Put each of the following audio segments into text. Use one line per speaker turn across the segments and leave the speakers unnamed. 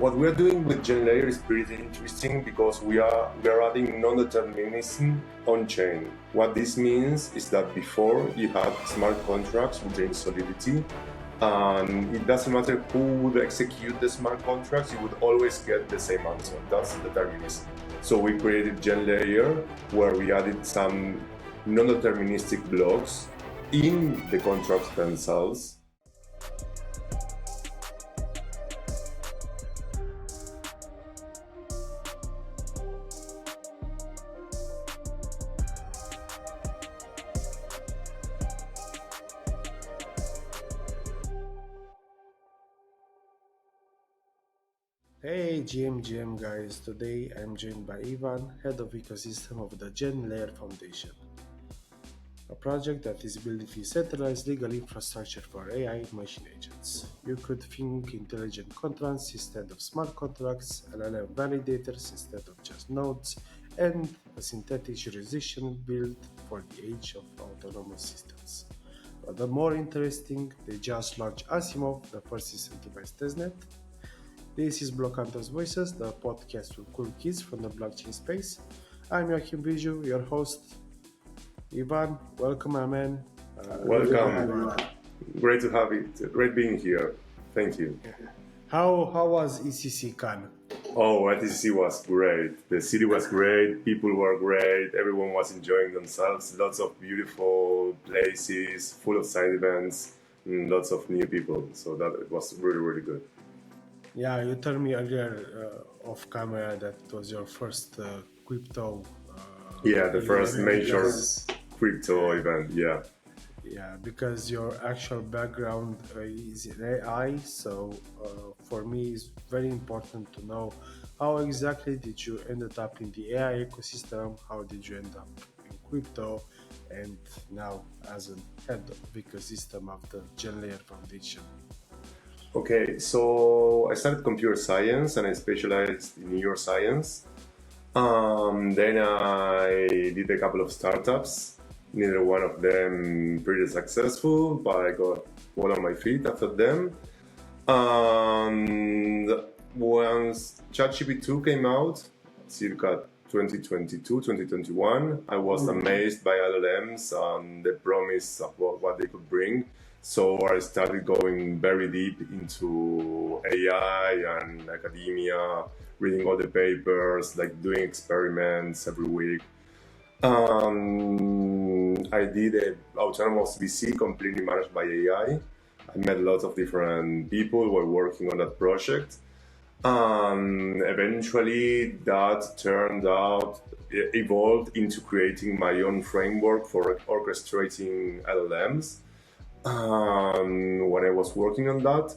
What we are doing with GenLayer is pretty interesting because we are adding non-determinism on-chain. What this means is that before you had smart contracts within Solidity, and it doesn't matter who would execute the smart contracts, you would always get the same answer. That's determinism. So we created GenLayer, where we added some non-deterministic blocks in the contracts themselves.
Hey GM guys, today I'm joined by Iván, Head of Ecosystem of the GenLayer Foundation, a project that is building decentralized legal infrastructure for AI machine agents. You could think intelligent contracts instead of smart contracts, LLM validators instead of just nodes, and a synthetic jurisdiction built for the age of autonomous systems. But the more interesting, they just launched Asimov, the first decentralized testnet. This is BlockHunters Voices, the podcast with cool kids from the blockchain space. I'm Joachim Biju, your host. Iván, welcome, my man.
Welcome. Great to have it. Great being here. Thank you.
How was ECC Cannes?
Oh, ECC was great. The city was great. People were great. Everyone was enjoying themselves. Lots of beautiful places, full of side events, and lots of new people. So that it was really, really good.
Yeah, you told me earlier off camera that it was your first crypto.
The first major crypto event. Yeah.
Yeah, because your actual background is in AI, so for me it's very important to know how exactly did you end up in the AI ecosystem, how did you end up in crypto, and now as a head of ecosystem of the GenLayer Foundation.
Okay, so I started computer science and I specialized in neuroscience. Then I did a couple of startups. Neither one of them pretty successful, but I got one on my feet after them. And once ChatGPT came out, circa 2022, 2021, I was amazed by LLMs and the promise of what they could bring. So I started going very deep into AI and academia, reading all the papers, like doing experiments every week. I did an autonomous VC completely managed by AI. I met lots of different people who were working on that project. Eventually that evolved into creating my own framework for orchestrating LLMs. When I was working on that,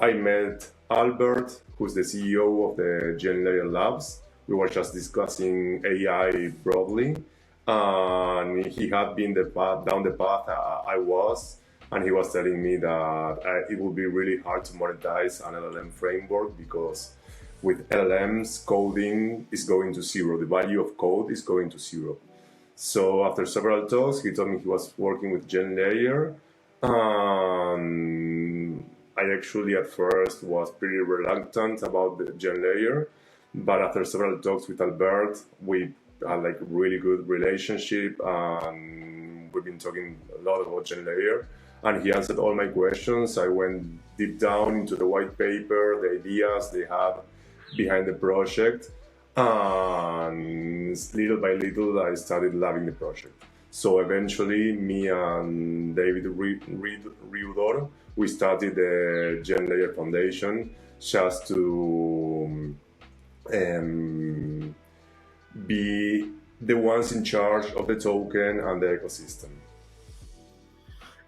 I met Albert, who's the CEO of the GenLayer Labs. We were just discussing AI broadly, and he had been down the path I was, and he was telling me that it would be really hard to monetize an LLM framework because with LLMs, coding is going to zero. The value of code is going to zero. So after several talks, he told me he was working with GenLayer. I actually at first was pretty reluctant about the GenLayer, but after several talks with Albert, we had like a really good relationship, and we've been talking a lot about GenLayer, and he answered all my questions. I went deep down into the white paper, the ideas they had behind the project, and little by little I started loving the project. So eventually, me and David Riudor, we started the GenLayer Foundation just to be the ones in charge of the token and the ecosystem.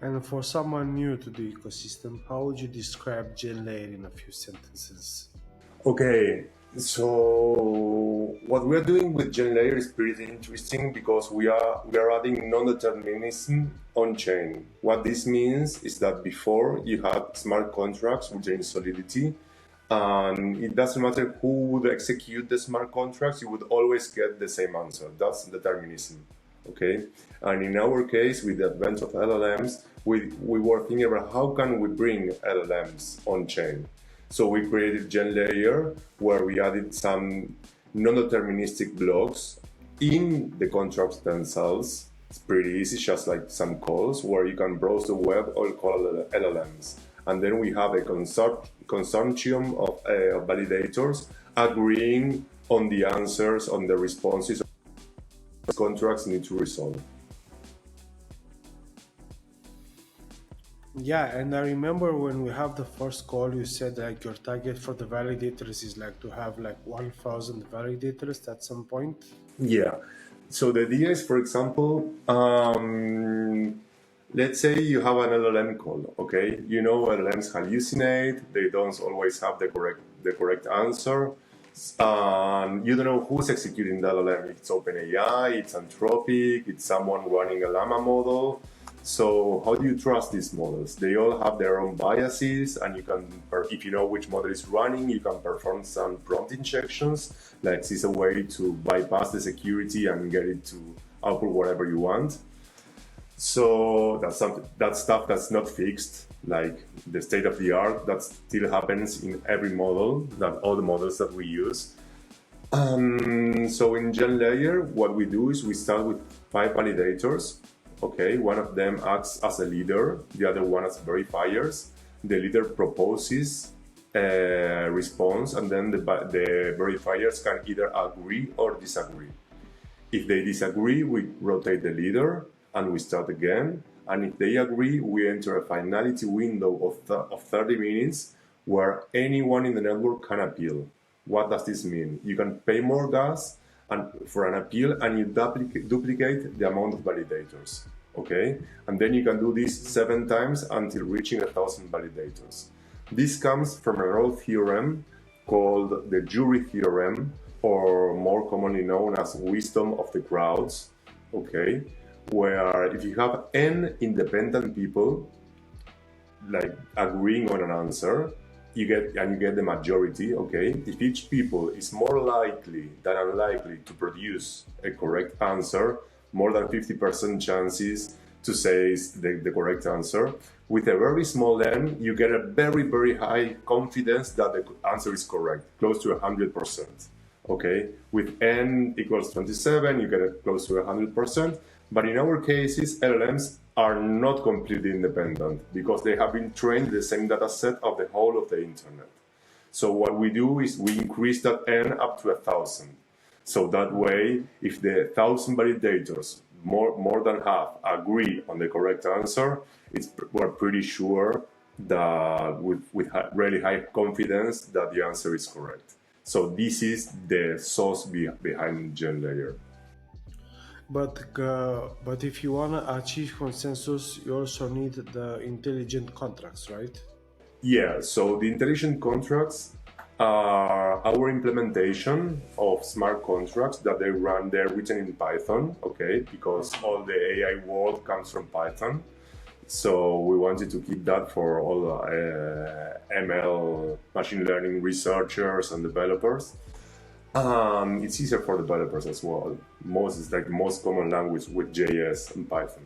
And for someone new to the ecosystem, how would you describe GenLayer in a few sentences?
Okay, so what we are doing with GenLayer is pretty interesting because we are adding non-determinism on-chain. What this means is that before you had smart contracts within Solidity, and it doesn't matter who would execute the smart contracts, you would always get the same answer. That's determinism. Okay, and in our case, with the advent of LLMs, we were thinking about how can we bring LLMs on-chain. So we created GenLayer, where we added some non-deterministic blocks in the contracts themselves. It's pretty easy, just like some calls where you can browse the web or call LLMs. And then we have a consortium of validators agreeing on the answers, on the responses contracts need to resolve.
Yeah, and I remember when we have the first call, you said like your target for the validators is like to have like 1,000 validators at some point.
Yeah. So the idea is, for example, let's say you have an LLM call, okay? You know LLMs hallucinate, they don't always have the correct answer. You don't know who's executing the LLM. It's OpenAI, it's Anthropic, it's someone running a Llama model. So how do you trust these models? They all have their own biases, and you can, if you know which model is running, you can perform some prompt injections. Like this is a way to bypass the security and get it to output whatever you want. So that's stuff that's not fixed, like the state of the art. That still happens in every model, that all the models that we use. So in GenLayer, what we do is we start with 5 validators. Okay, one of them acts as a leader, the other one as verifiers. The leader proposes a response, and then the verifiers can either agree or disagree. If they disagree, we rotate the leader and we start again. And if they agree, we enter a finality window of 30 minutes where anyone in the network can appeal. What does this mean? You can pay more gas for an appeal, and you duplicate the amount of validators, okay? And then you can do this 7 times until reaching 1,000 validators. This comes from an old theorem called the jury theorem, or more commonly known as wisdom of the crowds, okay? Where if you have n independent people like agreeing on an answer, you get the majority, okay? If each people is more likely than unlikely to produce a correct answer, more than 50% chances to say the correct answer. With a very small n, you get a very, very high confidence that the answer is correct, close to 100%, okay? With n equals 27, you get it close to 100%. But in our cases, LLMs are not completely independent because they have been trained the same data set of the whole of the internet. So what we do is we increase that n up to 1,000. So that way, if the 1,000 validators, more than half, agree on the correct answer, we're pretty sure that with really high confidence that the answer is correct. So this is the sauce behind GenLayer.
But if you want to achieve consensus, you also need the intelligent contracts, right?
Yeah, so the intelligent contracts are our implementation of smart contracts that they're written in Python, okay, because all the AI world comes from Python. So we wanted to keep that for all ML, machine learning researchers and developers. It's easier for developers as well. It's like the most common language with JS and Python.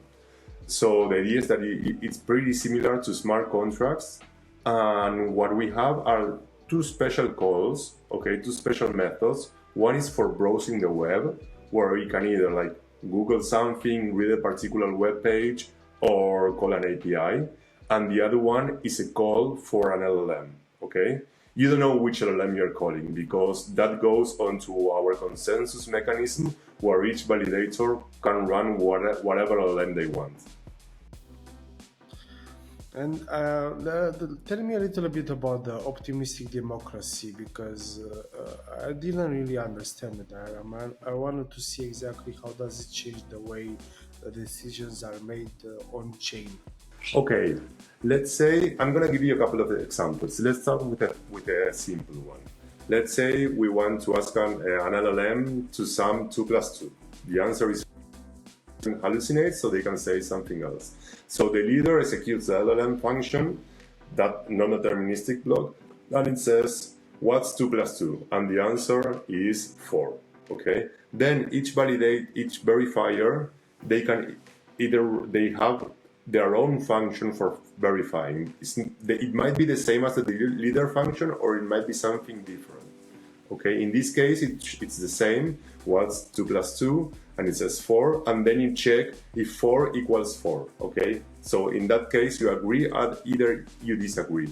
So the idea is that it's pretty similar to smart contracts. And what we have are 2 special calls, okay, 2 special methods. One is for browsing the web, where you can either like Google something, read a particular web page, or call an API. And the other one is a call for an LLM, okay? You don't know which LLM you're calling because that goes onto our consensus mechanism where each validator can run whatever LLM they want.
And tell me a little bit about the optimistic democracy, because I didn't really understand the diagram. I wanted to see exactly how does it change the way the decisions are made on chain.
Okay, let's say I'm gonna give you a couple of examples. Let's start with a simple one. Let's say we want to ask an LLM to sum 2 plus 2. The answer is hallucinate, so they can say something else. So the leader executes the LLM function, that non-deterministic block, and it says, what's 2 plus 2? And the answer is 4, okay? Then each verifier, they have their own function for verifying. It might be the same as the leader function, or it might be something different. Okay, in this case, it's the same. What's 2 plus 2? And it says 4, and then you check if 4 equals 4. Okay, so in that case, you agree, and either you disagree.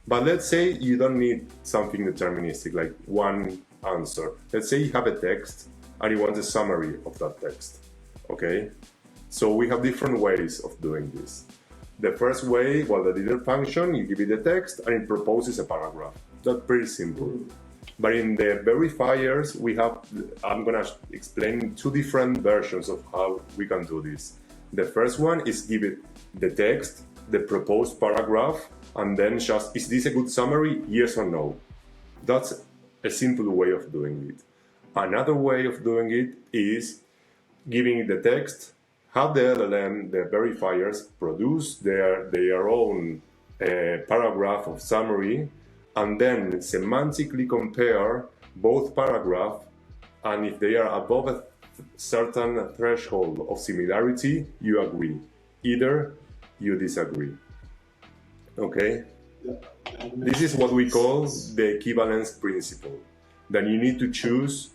But let's say you don't need something deterministic, like one answer. Let's say you have a text, and you want a summary of that text. Okay, so we have different ways of doing this. The first way, well, the leader function, you give it the text, and it proposes a paragraph. That's pretty simple. But in the verifiers, I'm going to explain two different versions of how we can do this. The first one is give it the text, the proposed paragraph, and then just, is this a good summary? Yes or no. That's a simple way of doing it. Another way of doing it is giving it the text, have the LLM, the verifiers, produce their own paragraph of summary, and then semantically compare both paragraphs, and if they are above a certain threshold of similarity, you agree. Either you disagree. Okay? This is what we call the equivalence principle. Then you need to choose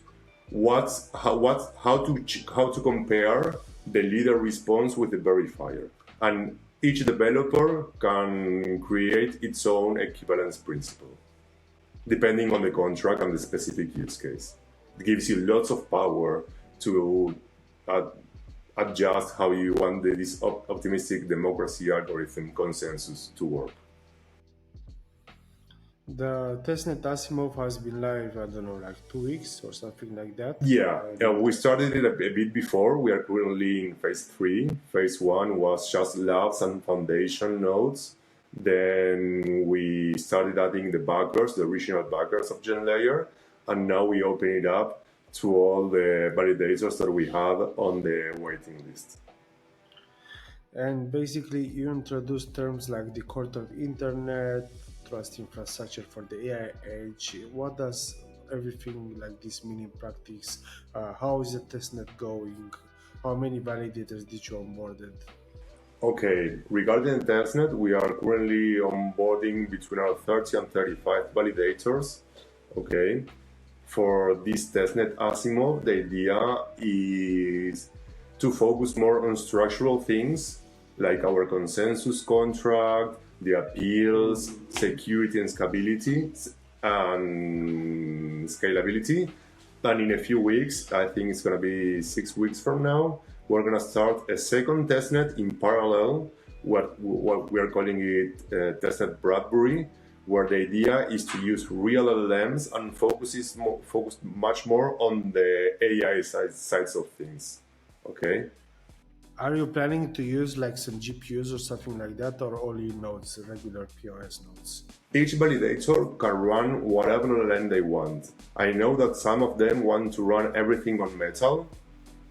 how to compare the leader response with the verifier. And each developer can create its own equivalence principle, depending on the contract and the specific use case. It gives you lots of power to adjust how you want this optimistic democracy algorithm consensus to work.
The testnet Asimov has been live, I don't know, like 2 weeks or something like that.
Yeah, we started it a bit before. We are currently in phase 3. Phase 1 was just labs and foundation nodes. Then we started adding the backers, the original backers of GenLayer, and now we open it up to all the validators that we have on the waiting list.
And basically, you introduce terms like the court of internet, trust infrastructure for the AI age. What does everything like this mean in practice? How is the testnet going? How many validators did you onboarded?
Okay, regarding the testnet, we are currently onboarding between 30 and 35 validators. Okay, for this testnet Asimov, the idea is to focus more on structural things like our consensus contract, the appeals, security and scalability, And in a few weeks, I think it's going to be 6 weeks from now, we're going to start a second testnet in parallel, what we are calling it testnet Bradbury, where the idea is to use real LLMs and focus much more on the AI sides of things. Okay.
Are you planning to use like some GPUs or something like that, or only nodes, regular POS nodes?
Each validator can run whatever LLM they want. I know that some of them want to run everything on Metal,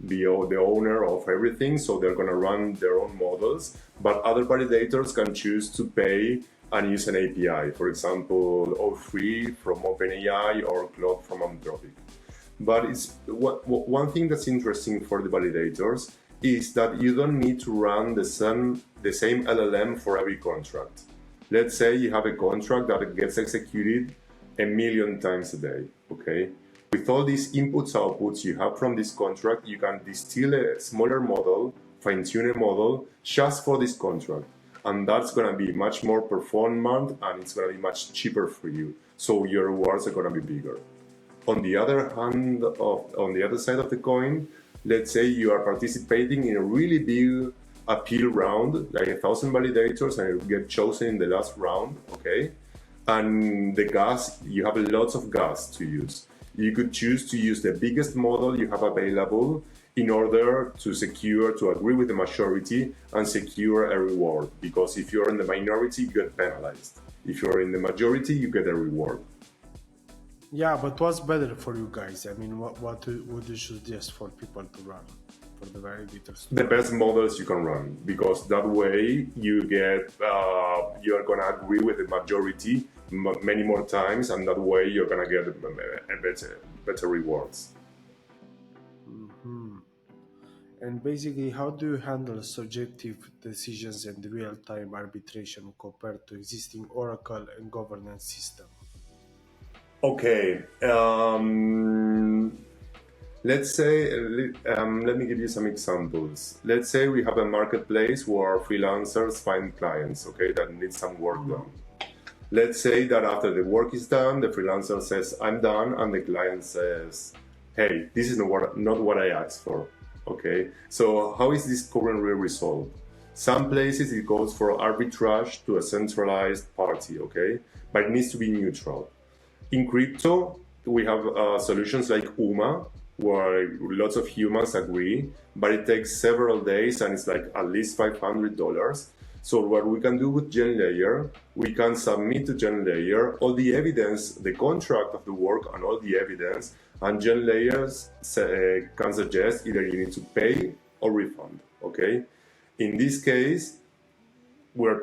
be the owner of everything, so they're going to run their own models, but other validators can choose to pay and use an API, for example, O3 from OpenAI or Claude from Anthropic. But one thing that's interesting for the validators is that you don't need to run the same LLM for every contract. Let's say you have a contract that gets executed 1 million times a day, okay? With all these inputs, outputs you have from this contract, you can distill a smaller model, fine-tune a model just for this contract. And that's going to be much more performant, and it's going to be much cheaper for you. So your rewards are going to be bigger. On the other hand, on the other side of the coin, let's say you are participating in a really big appeal round, like 1,000 validators, and you get chosen in the last round, okay? And the gas, you have lots of gas to use. You could choose to use the biggest model you have available in order to agree with the majority and secure a reward. Because if you're in the minority, you get penalized. If you're in the majority, you get a reward.
Yeah, but what's better for you guys? I mean, what would you suggest for people to run, for the validators?
The best models you can run, because that way you get you're gonna agree with the majority many more times, and that way you're gonna get a better rewards.
Mm-hmm. And basically, how do you handle subjective decisions and real-time arbitration compared to existing Oracle and governance system?
Okay, let's say, let me give you some examples. Let's say we have a marketplace where freelancers find clients, okay, that need some work done. Let's say that after the work is done, the freelancer says, I'm done, and the client says, hey, this is not what I asked for, okay? So how is this currently resolved? Some places it goes for arbitrage to a centralized party, okay? But it needs to be neutral. In crypto, we have solutions like UMA, where lots of humans agree, but it takes several days and it's like at least $500. So what we can do with GenLayer, we can submit to GenLayer all the evidence, the contract of the work and all the evidence, and GenLayer can suggest either you need to pay or refund, okay? In this case, we're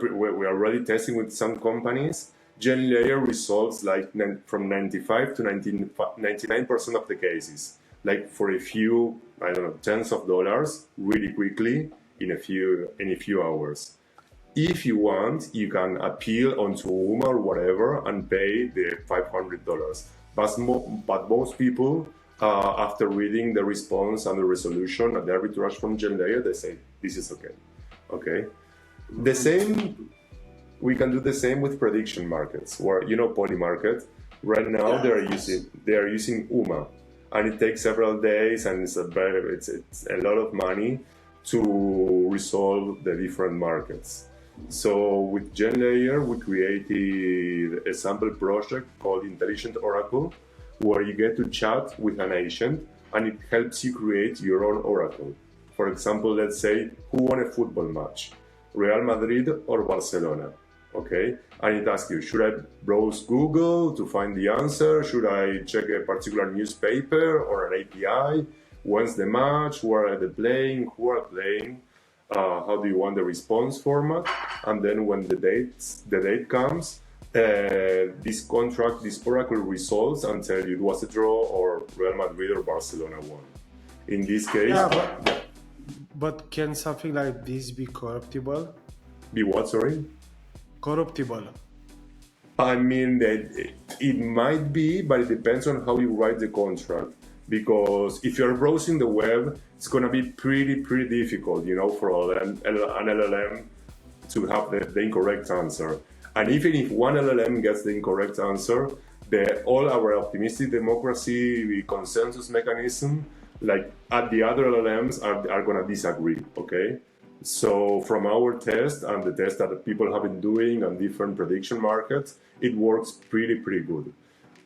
already testing with some companies. GenLayer resolves like from 95 to 99% of the cases, like for a few, I don't know, tens of dollars, really quickly in a few hours. If you want, you can appeal onto UMA or whatever and pay the $500. But most people, after reading the response and the resolution and the arbitrage from GenLayer, they say, this is okay. Okay. The same, we can do the same with prediction markets, where, Polymarket, right now they are using UMA, and it takes several days and it's a lot of money to resolve the different markets. So with GenLayer, we created a sample project called Intelligent Oracle, where you get to chat with an agent and it helps you create your own oracle. For example, let's say, who won a football match? Real Madrid or Barcelona? Okay, and it asks you, should I browse Google to find the answer? Should I check a particular newspaper or an API? When's the match? Where are they playing? Who are playing? How do you want the response format? And then when the date comes, this oracle resolves and tell you it was a draw or Real Madrid or Barcelona won. In this case,
but can something like this be corruptible?
Be what? Sorry.
Corruptible.
I mean that it might be, but it depends on how you write the contract. Because if you're browsing the web, it's going to be pretty difficult, for an LLM to have the incorrect answer. And even if one LLM gets the incorrect answer, all our optimistic democracy consensus mechanism, like at the other LLMs, are going to disagree, okay? So from our test and the test that people have been doing on different prediction markets, it works pretty good.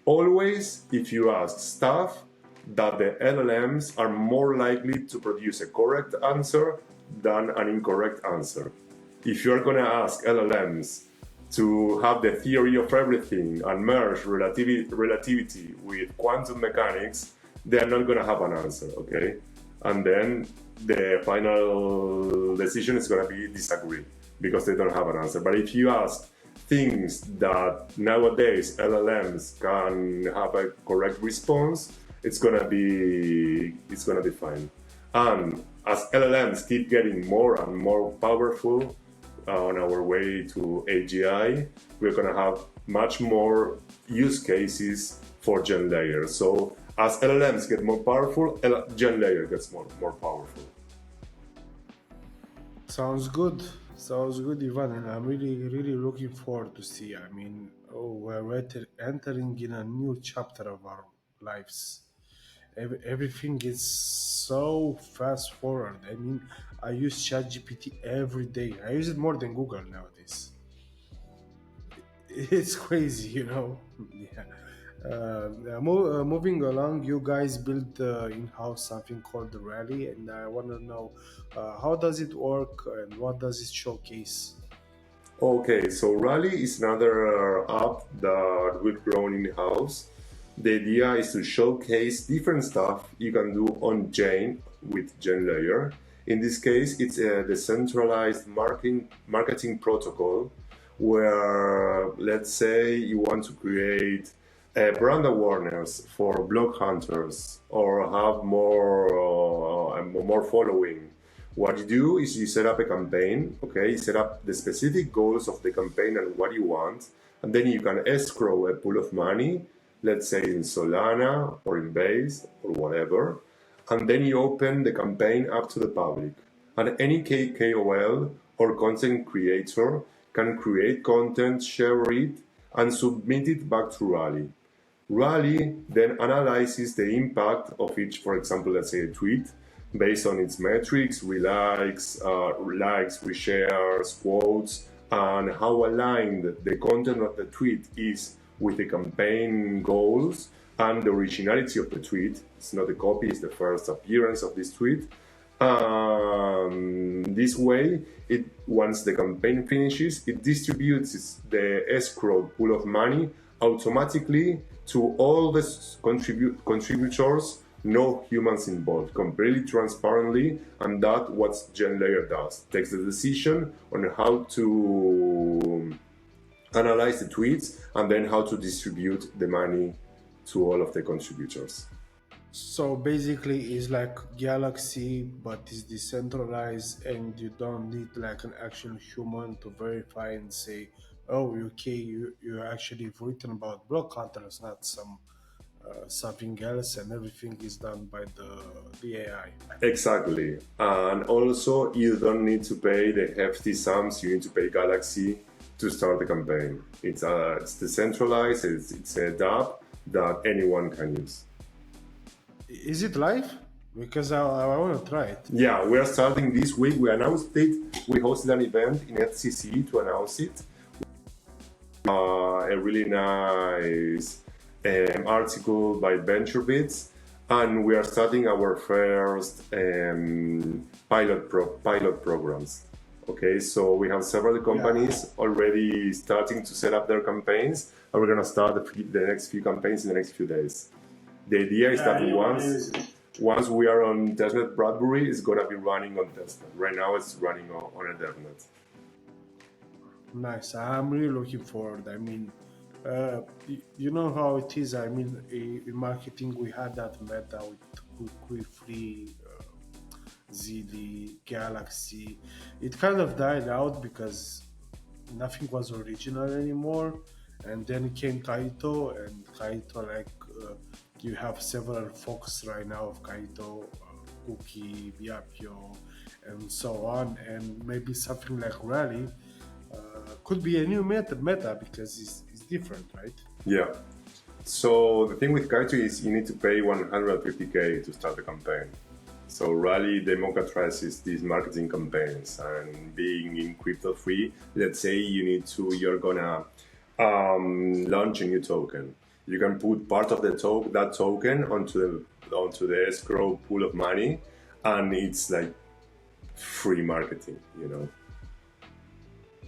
Always, if you ask staff, that the LLMs are more likely to produce a correct answer than an incorrect answer. If you're going to ask LLMs to have the theory of everything and merge relativity with quantum mechanics, they're not going to have an answer, okay? And then the final decision is going to be disagree because they don't have an answer. But if you ask things that nowadays LLMs can have a correct response, it's gonna be fine. And as LLMs keep getting more and more powerful on our way to AGI, we're gonna have much more use cases for GenLayer. So as LLMs get more powerful, GenLayer gets more powerful.
Sounds good, Ivan, and I'm really looking forward to see. I mean, we're entering in a new chapter of our lives. Everything is so fast forward. I mean, I use ChatGPT every day. I use it more than Google nowadays. It's crazy, Yeah. Moving along, you guys built in-house something called the Rally, and I want to know how does it work and what does it showcase?
Okay, so Rally is another app that we've grown in-house. The idea is to showcase different stuff you can do on chain with GenLayer. In this case, it's a decentralized marketing protocol where, let's say, you want to create brand awareness for BlockHunters or have more following, what you do is you set up a campaign, okay? You set up the specific goals of the campaign and what you want, and then you can escrow a pool of money, let's say in Solana or in Base or whatever, and then you open the campaign up to the public. And any KOL or content creator can create content, share it, and submit it back to Rally. Rally then analyzes the impact of each, for example, let's say a tweet, based on its metrics, likes, reshares, quotes, and how aligned the content of the tweet is with the campaign goals and the originality of the tweet. It's not a copy, it's the first appearance of this tweet. This way, once the campaign finishes, it distributes the escrow pool of money automatically to all the contributors, no humans involved, completely transparently, and that's what GenLayer does. Takes the decision on how to analyze the tweets and then how to distribute the money to all of the contributors.
So basically, it's like Galaxy, but it's decentralized, and you don't need like an actual human to verify and say, "Oh, okay, you actually written about BlockHunters, not something else," and everything is done by the AI.
Exactly, and also you don't need to pay the hefty sums you need to pay Galaxy to start the campaign. It's decentralized. It's a dApp that anyone can use.
Is it live? Because I want to try it.
Yeah, we are starting this week. We announced it. We hosted an event in FCC to announce it. A really nice article by VentureBits, and we are starting our first pilot programs. Okay, so we have several companies already starting to set up their campaigns, and we're gonna start the next few campaigns in the next few days. The idea is that once we are on Testnet Bradbury, it's gonna be running on Testnet. Right now, it's running on a DevNet.
Nice. I'm really looking forward. I mean, you know how it is. I mean, in marketing, we had that meta with free, Zilli, Galaxy. It kind of died out because nothing was original anymore. And then came Kaito, and Kaito, like, you have several forks right now of Kaito, Cookie, Biapio, and so on. And maybe something like Rally could be a new meta because it's different, right?
Yeah. So the thing with Kaito is you need to pay 150K to start the campaign. So Rally democratizes these marketing campaigns, and being in crypto free, let's say you're gonna launch a new token. You can put part of that token onto the escrow pool of money, and it's like free marketing, you know.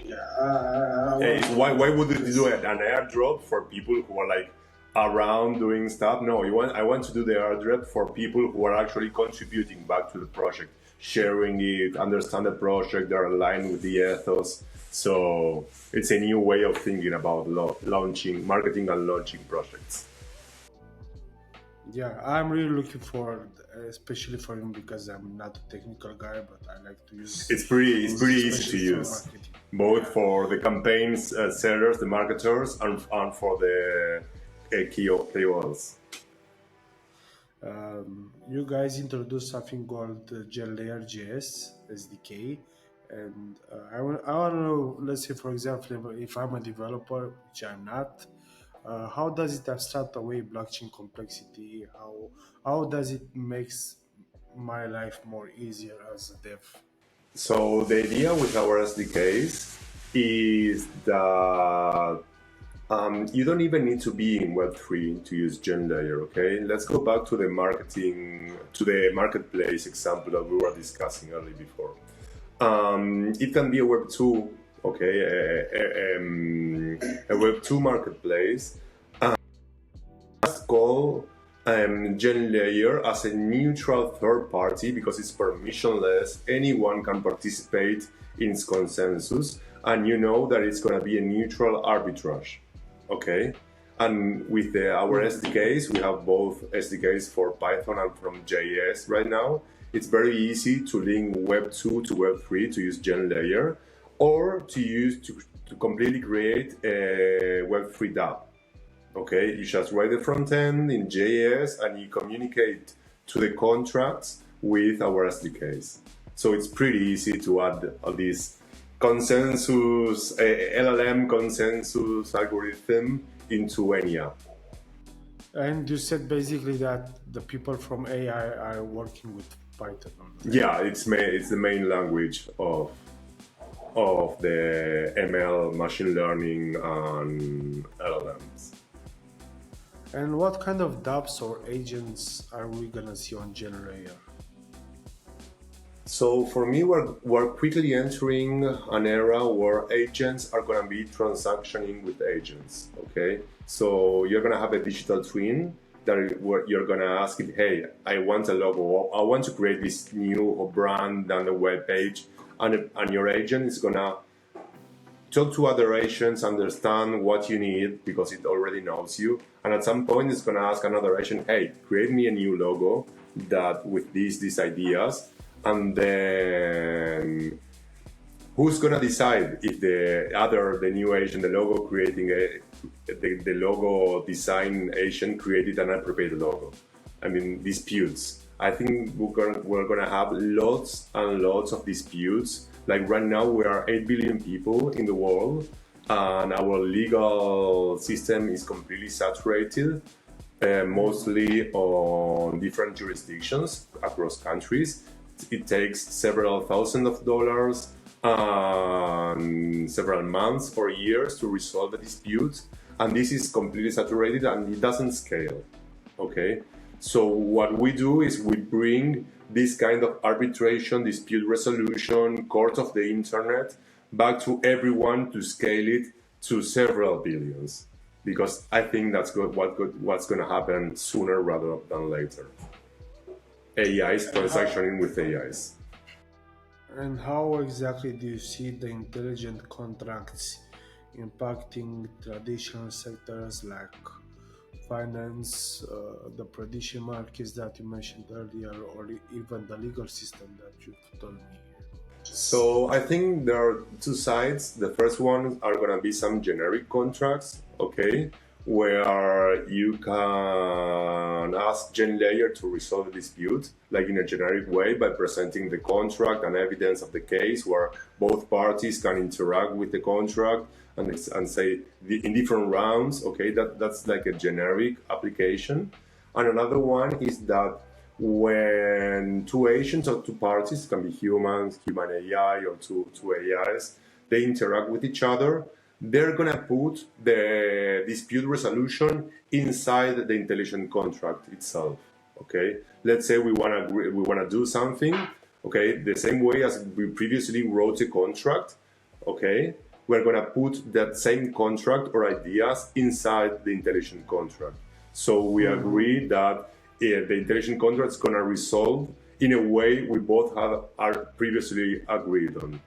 Yeah.
Why would you do it? An airdrop for people who are like around doing stuff? No, I want to do the airdrop for people who are actually contributing back to the project, sharing it, understand the project, they're aligned with the ethos. So it's a new way of thinking about marketing and launching projects.
Yeah, I'm really looking forward, especially for him because I'm not a technical guy, but I like to use.
It's pretty easy to
especially for
use,
marketing.
both for the campaigns sellers, the marketers, and for the KOLs.
You guys introduced something called GenLayer JS SDK, and I want to know. Let's say, for example, if I'm a developer, which I'm not, how does it abstract away blockchain complexity? How does it makes my life more easier as a dev?
So the idea with our SDKs is that you don't even need to be in Web3 to use GenLayer, okay? Let's go back to the marketplace example that we were discussing earlier before. It can be a Web2, okay, a Web2 marketplace. Let's call GenLayer as a neutral third party because it's permissionless. Anyone can participate in its consensus, and you know that it's going to be a neutral arbitrage. Okay, And with our SDKs, we have both SDKs for Python and from JS right now. It's very easy to link Web 2 to Web 3 to use GenLayer, or to completely create a Web 3 dApp. Okay, you just write the front end in JS and you communicate to the contracts with our SDKs. So it's pretty easy to add all these consensus, LLM consensus algorithm into any app.
And you said basically that the people from AI are working with Python.
Yeah, it's the main language of the ML, machine learning, and LLMs.
And what kind of dApps or agents are we gonna see on GenLayer?
So for me, we're quickly entering an era where agents are going to be transactioning with agents, okay? So you're going to have a digital twin where you're going to ask it, hey, I want a logo, I want to create this new brand on the web page, and your agent is going to talk to other agents, understand what you need because it already knows you, and at some point it's going to ask another agent, hey, create me a new logo that with these ideas. And then who's gonna decide if the new agent, the logo creating the logo design agent created an appropriate logo? I mean, disputes. I think we're gonna have lots and lots of disputes. Like right now, we are 8 billion people in the world, and our legal system is completely saturated, mostly on different jurisdictions across countries. It takes several $1,000s and several months or years to resolve a dispute, and this is completely saturated and it doesn't scale. Okay, so what we do is we bring this kind of arbitration, dispute resolution, court of the internet back to everyone to scale it to several billions, because I think that's what's going to happen sooner rather than later. AIs transactioning with AIs.
And how exactly do you see the intelligent contracts impacting traditional sectors like finance, the prediction markets that you mentioned earlier, or even the legal system that you told me?
So I think there are two sides. The first one are going to be some generic contracts, okay, where you can ask GenLayer to resolve a dispute, like in a generic way, by presenting the contract and evidence of the case, where both parties can interact with the contract and say in different rounds. Okay, that's like a generic application. And another one is that when two agents or two parties, can be humans, human AI, or two AIs, they interact with each other, they're gonna put the dispute resolution inside the intelligent contract itself. Okay, let's say we wanna do something. Okay, the same way as we previously wrote a contract. Okay, we're gonna put that same contract or ideas inside the intelligent contract. So we agree that the intelligent contract is gonna resolve in a way we both are previously agreed on,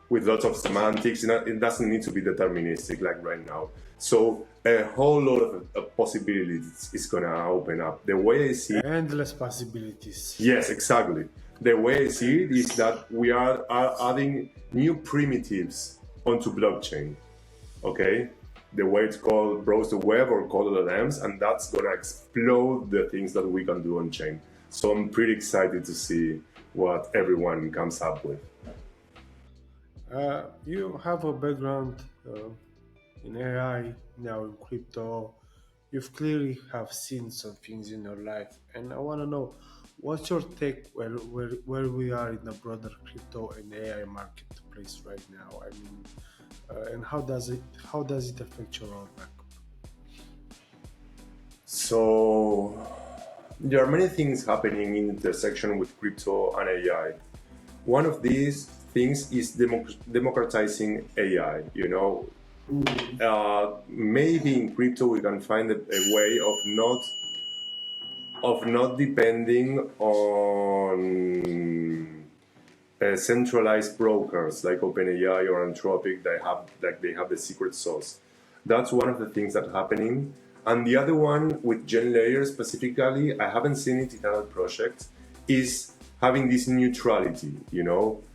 with lots of semantics. It doesn't need to be deterministic like right now. So a whole lot of possibilities is gonna open up. The way I see it,
endless possibilities.
yes, exactly. The way I see it is that we are adding new primitives onto blockchain. Okay, the way it's called browse the web or called LLMs, and that's gonna explode the things that we can do on chain. So I'm pretty excited to see what everyone comes up with.
You have a background in AI, now in crypto. You've clearly have seen some things in your life, and I want to know what's your take where we are in the broader crypto and AI marketplace right now. I mean, and how does it affect your roadmap?
So there are many things happening in intersection with crypto and AI. One of these things is democratizing AI. You know, maybe in crypto we can find a way of not depending on centralized brokers like OpenAI or Anthropic that they have the secret sauce. That's one of the things that's happening. And the other one with GenLayer specifically, I haven't seen it in other projects, is having this neutrality,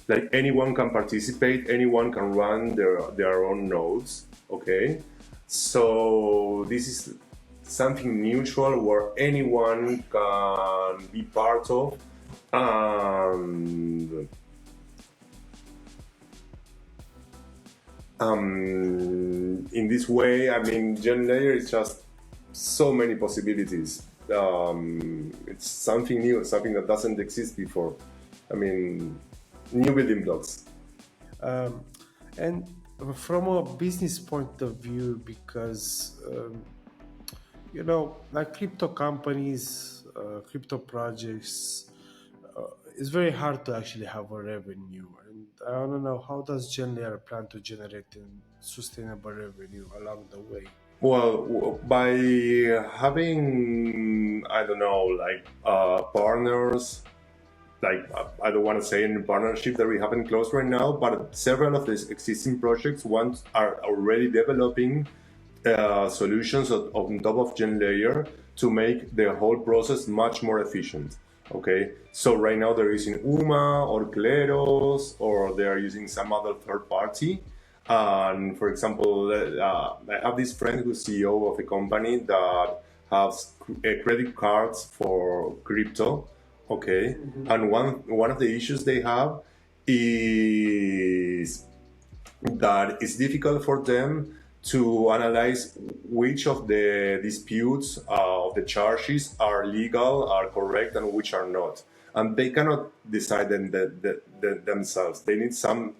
like anyone can participate, anyone can run their own nodes, okay? So this is something neutral where anyone can be part of, and in this way, I mean, GenLayer is just so many possibilities. It's something new, something that doesn't exist before. I mean, new building blocks.
And from a business point of view, because like crypto companies, crypto projects, it's very hard to actually have a revenue. And I want to know, how does GenLayer plan to generate sustainable revenue along the way?
Well, by having, I don't know, like partners, like I don't want to say any partnership that we haven't closed right now, but several of these existing projects are already developing solutions on top of GenLayer to make the whole process much more efficient. Okay, so right now they're using UMA or Kleros, or they're using some other third party. And for example, I have this friend who's CEO of a company that has credit cards for crypto. Okay, and one of the issues they have is that it's difficult for them to analyze which of the disputes of the charges are legal, are correct, and which are not. And they cannot decide them themselves. They need someone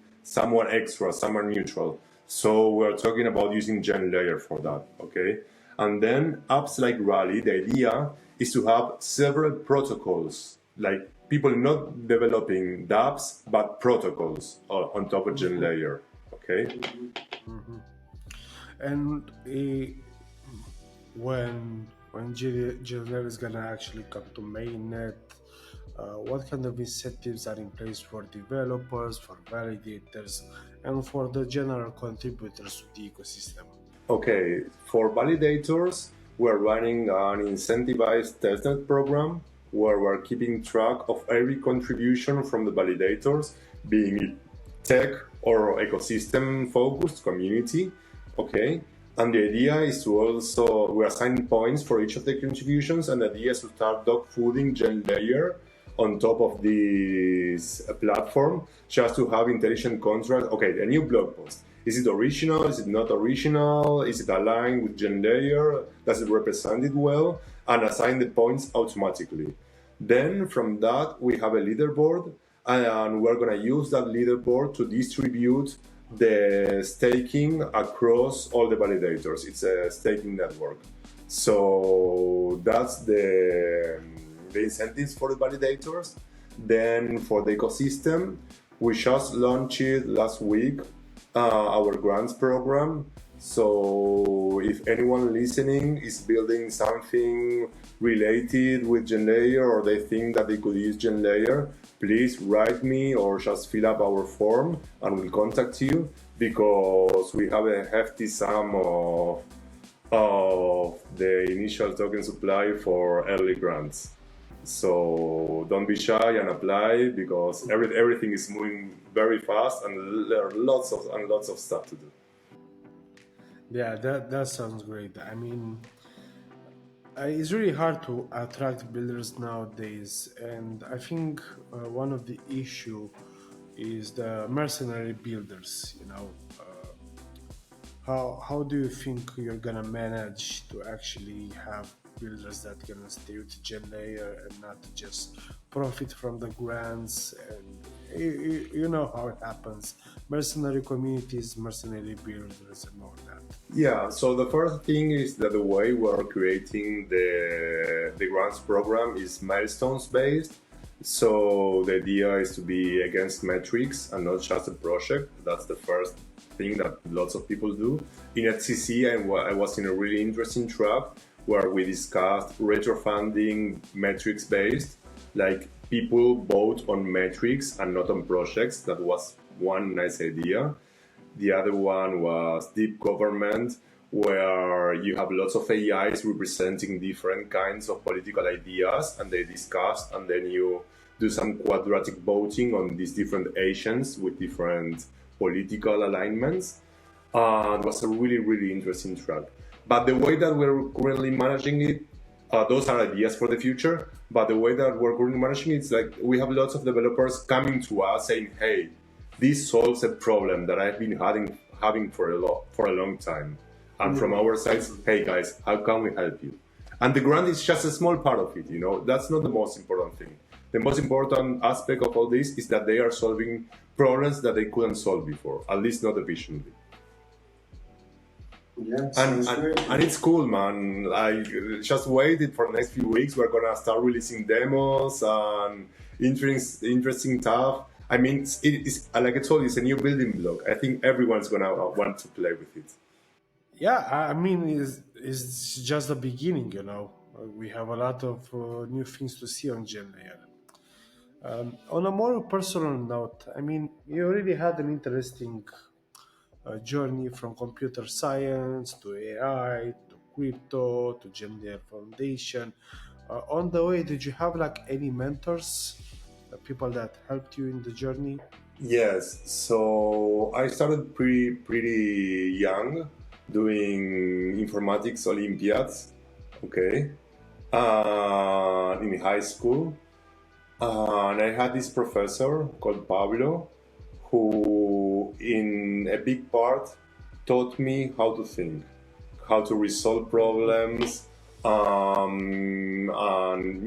extra, someone neutral. So we're talking about using GenLayer for that, okay? And then apps like Rally, the idea is to have several protocols, like people not developing dApps, but protocols on top of GenLayer, okay?
And when GenLayer is gonna actually come to Mainnet, what kind of incentives are in place for developers, for validators, and for the general contributors to the ecosystem?
Okay, for validators, we're running an incentivized testnet program where we're keeping track of every contribution from the validators, being it tech or ecosystem focused community. Okay, and the idea is to also, we're assigning points for each of the contributions, and the idea is to start dogfooding GenLayer on top of this platform, just to have intelligent contract. Okay, a new blog post. Is it original? Is it not original? Is it aligned with GenLayer? Does it represent it well? And assign the points automatically. Then from that, we have a leaderboard, and we're gonna use that leaderboard to distribute the staking across all the validators. It's a staking network. So that's the incentives for the validators. Then for the ecosystem, we just launched it last week, our grants program. So if anyone listening is building something related with GenLayer, or they think that they could use GenLayer, please write me or just fill up our form and we'll contact you, because we have a hefty sum of the initial token supply for early grants. So don't be shy and apply, because everything is moving very fast and there are lots of stuff to do.
Yeah, that sounds great. I mean, it's really hard to attract builders nowadays, and I think one of the issue is the mercenary builders. How do you think you're gonna manage to actually have builders that gonna stay with GenLayer and not just profit from the grants? And you know how it happens: mercenary communities, mercenary builders, and all that.
Yeah, so the first thing is that the way we're creating the grants program is milestones based. So the idea is to be against metrics and not just a project. That's the first thing that lots of people do. In HCC, I was in a really interesting track where we discussed retrofunding metrics based, like people vote on metrics and not on projects. That was one nice idea. The other one was deep government, where you have lots of AIs representing different kinds of political ideas, and they discuss, and then you do some quadratic voting on these different agents with different political alignments. It was a really, really interesting track. But the way that we're currently managing it, those are ideas for the future. But the way that we're currently managing it is like we have lots of developers coming to us saying, "Hey, this solves a problem that I've been having for a long time." And from our side, "Hey guys, how can we help you?" And the grant is just a small part of it. That's not the most important thing. The most important aspect of all this is that they are solving problems that they couldn't solve before, at least not efficiently.
Yeah,
and it's cool, man. I just waited for the next few weeks. We're gonna start releasing demos and interesting stuff. I mean, it's like I told you, it's a new building block. I think everyone's gonna want to play with it.
Yeah, I mean, it's just the beginning, We have a lot of new things to see on GenLayer. On a more personal note, I mean, you really had an interesting journey from computer science to AI to crypto to GenLayer Foundation. On the way, did you have like any mentors, people that helped you in the journey?
Yes, so I started pretty young doing informatics Olympiads, okay, in high school. And I had this professor called Pablo who, in a big part, taught me how to think, how to resolve problems, and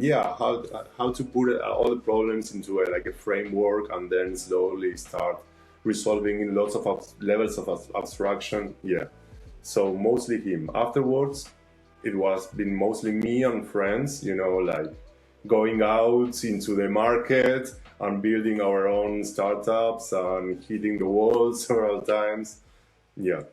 yeah, how to put all the problems into a framework and then slowly start resolving in lots of levels of abstraction. Yeah, so mostly him. Afterwards, it was been mostly me and friends, like going out into the market and building our own startups and hitting the wall several times. Yeah.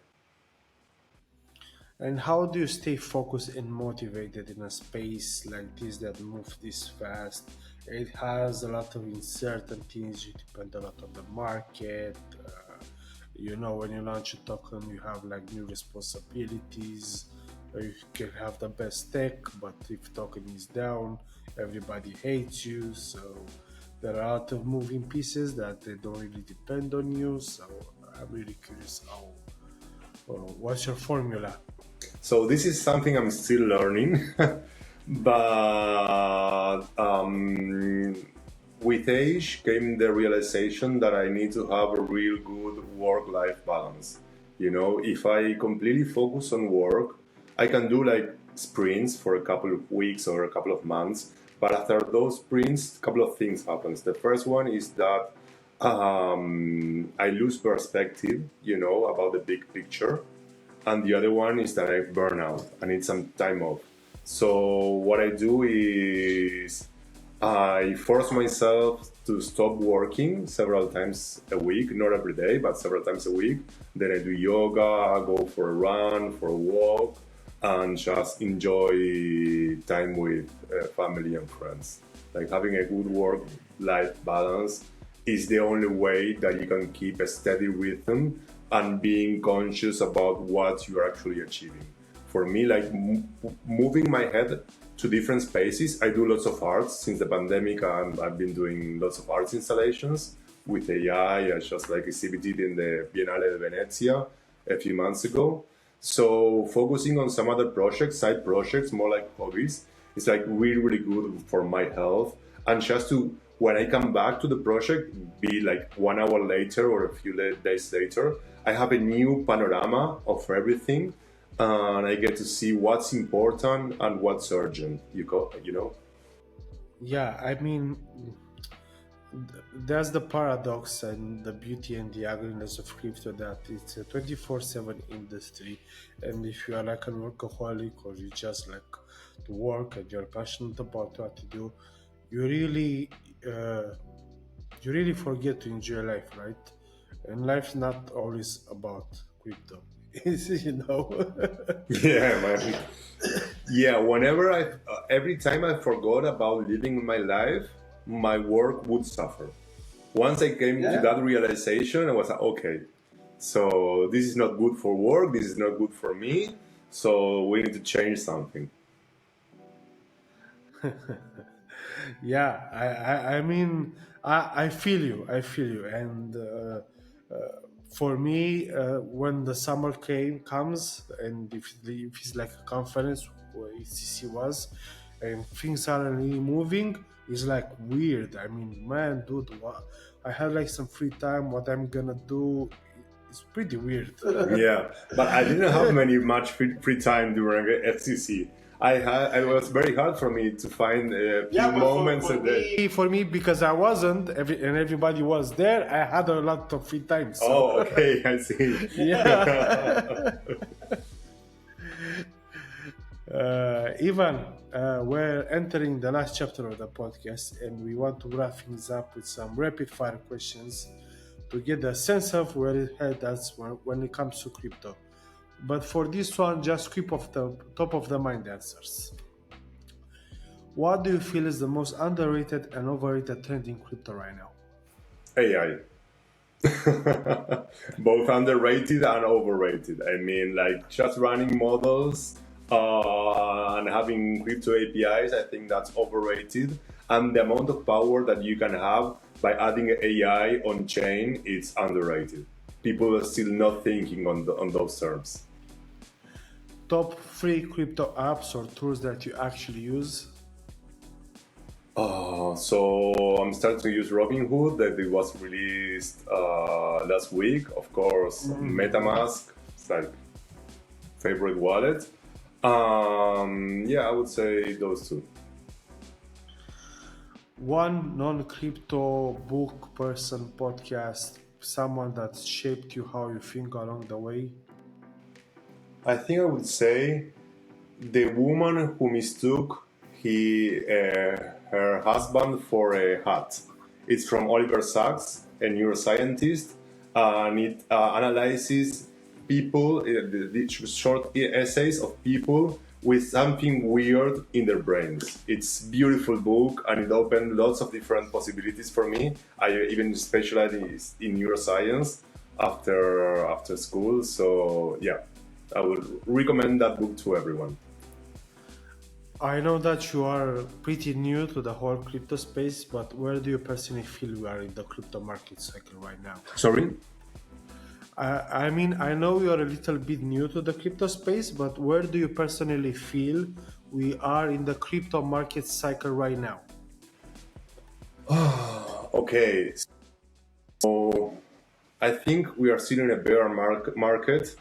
And how do you stay focused and motivated in a space like this that moves this fast? It has a lot of uncertainties. You depend a lot on the market. When you launch a token, you have like new responsibilities. You can have the best tech, but if token is down, everybody hates you. So there are a lot of moving pieces that they don't really depend on you. So I'm really curious what's your formula?
So this is something I'm still learning, but with age came the realization that I need to have a real good work-life balance. If I completely focus on work, I can do like sprints for a couple of weeks or a couple of months, but after those sprints, a couple of things happens. The first one is that I lose perspective, about the big picture. And the other one is that I burn out. I need some time off. So what I do is I force myself to stop working several times a week, not every day, but several times a week. Then I do yoga, I go for a run, for a walk, and just enjoy time with family and friends. Like having a good work-life balance is the only way that you can keep a steady rhythm and being conscious about what you are actually achieving. For me, like moving my head to different spaces, I do lots of arts. Since the pandemic, I've been doing lots of arts installations with AI. I just like exhibited in the Biennale de Venezia a few months ago. So focusing on some other projects, side projects, more like hobbies, is like really, really good for my health. And just to, when I come back to the project, be like 1 hour later or a few days later, I have a new panorama of everything, and I get to see what's important and what's urgent.
Yeah, I mean, that's the paradox and the beauty and the ugliness of crypto, that it's a 24/7 industry. And if you are like a workaholic or you just like to work and you're passionate about what you do, you really forget to enjoy life, right? And life's not always about crypto.
Yeah, man. Yeah, every time I forgot about living my life, my work would suffer. Once I came to that realization, I was like, okay, So this is not good for work. This is not good for me. So we need to change something.
Yeah, I mean, I feel you. I feel you. And for me, when the summer comes, and if it's like a conference where ECC was, and things are really moving, it's like weird. I mean, man, dude, what, I have like some free time. What I'm gonna do? It's pretty weird.
Yeah, but I didn't have much free time during FCC. It was very hard for me to find a few moments a day.
For me, because I wasn't, and everybody was there, I had a lot of free time. So.
Oh, okay, I see.
Yeah. Ivan, we're entering the last chapter of the podcast, and we want to wrap things up with some rapid fire questions to get a sense of where it heads us when it comes to crypto. But for this one, just keep off the top of the mind answers. What do you feel is the most underrated and overrated trend in crypto right now?
AI. Both underrated and overrated. I mean, like just running models and having crypto APIs, I think that's overrated. And the amount of power that you can have by adding AI on chain, it's underrated. People are still not thinking on those terms.
Top 3 crypto apps or tools that you actually use?
So I'm starting to use Robinhood that it was released last week. Of course, MetaMask, it's like favorite wallet. Yeah, I would say those two.
One non-crypto book, person, podcast, someone that shaped you how you think along the way?
I think I would say the woman who mistook her husband for a hat. It's from Oliver Sacks, a neuroscientist, and it analyzes people, the short essays of people with something weird in their brains. It's a beautiful book, and it opened lots of different possibilities for me. I even specialized in neuroscience after school, so yeah, I would recommend that book to everyone.
I know that you are pretty new to the whole crypto space, but where do you personally feel we are in the crypto market cycle right now?
Sorry?
I mean, I know you are a little bit new to the crypto space, but where do you personally feel we are in the crypto market cycle right now?
Okay, so I think we are still in a bear market.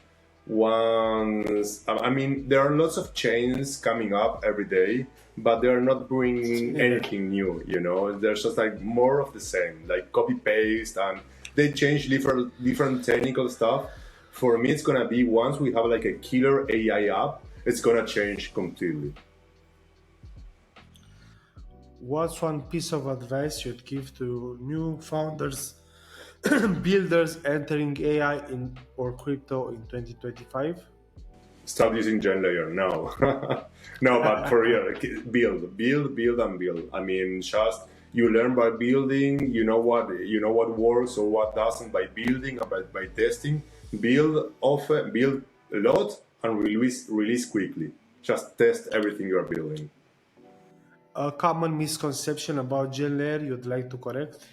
I mean, there are lots of chains coming up every day, but they are not bringing anything new, you know? There's just like more of the same, like copy paste, and they change different technical stuff. For me, it's gonna be once we have like a killer AI app, it's gonna change completely.
What's one piece of advice you'd give to new founders, builders entering AI or crypto in 2025?
Stop using GenLayer now. No, but for real, build, and build. I mean, just you learn by building. You know what works or what doesn't by building and by testing. Build often, build a lot, and release quickly. Just test everything you are building.
A common misconception about GenLayer you'd like to correct?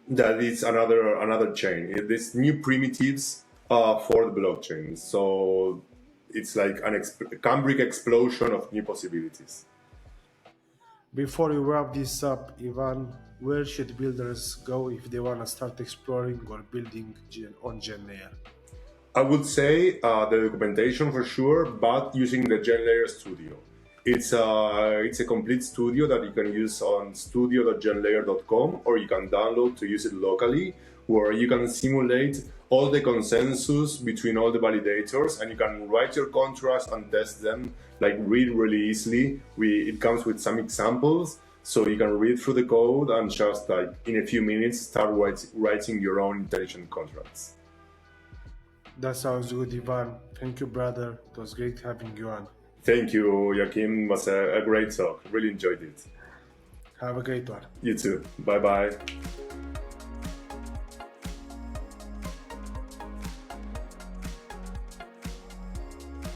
That is another chain. There's new primitives for the blockchain. So it's like a Cambric explosion of new possibilities.
Before we wrap this up, Ivan, where should builders go if they want to start exploring or building on GenLayer?
I would say the documentation for sure, but using the GenLayer Studio. It's a complete studio that you can use on studio.genlayer.com, or you can download to use it locally, where you can simulate all the consensus between all the validators, and you can write your contracts and test them, like read really easily. It comes with some examples, so you can read through the code and just like in a few minutes start writing your own intelligent contracts.
That sounds good, Ivan. Thank you, brother. It was great having you on.
Thank you, Joachim. It was a great talk. Really enjoyed it.
Have a great one.
You too. Bye-bye.